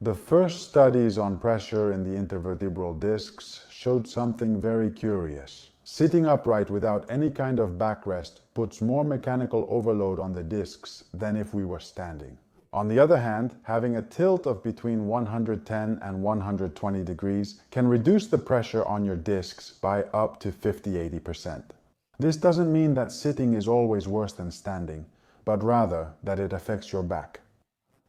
The first studies on pressure in the intervertebral discs showed something very curious. Sitting upright without any kind of backrest puts more mechanical overload on the discs than if we were standing. On the other hand, having a tilt of between 110 and 120 degrees can reduce the pressure on your discs by up to 50–80%. This doesn't mean that sitting is always worse than standing, but rather that it affects your back.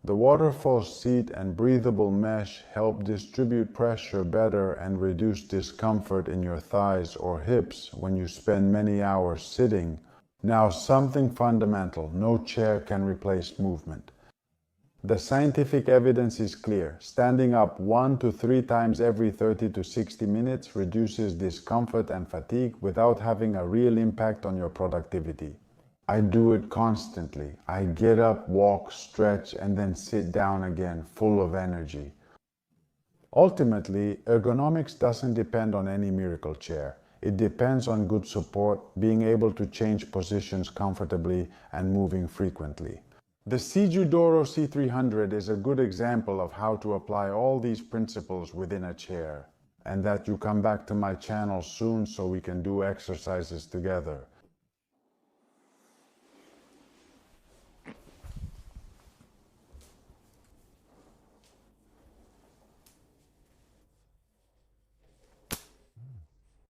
The waterfall seat and breathable mesh help distribute pressure better and reduce discomfort in your thighs or hips when you spend many hours sitting. Now, something fundamental: no chair can replace movement. The scientific evidence is clear. Standing up 1 to 3 times every 30 to 60 minutes reduces discomfort and fatigue without having a real impact on your productivity. I do it constantly. I get up, walk, stretch, and then sit down again, full of energy. Ultimately, ergonomics doesn't depend on any miracle chair. It depends on good support, being able to change positions comfortably, and moving frequently. The Doro C300 is a good example of how to apply all these principles within a chair. And that you come back to my channel soon so we can do exercises together.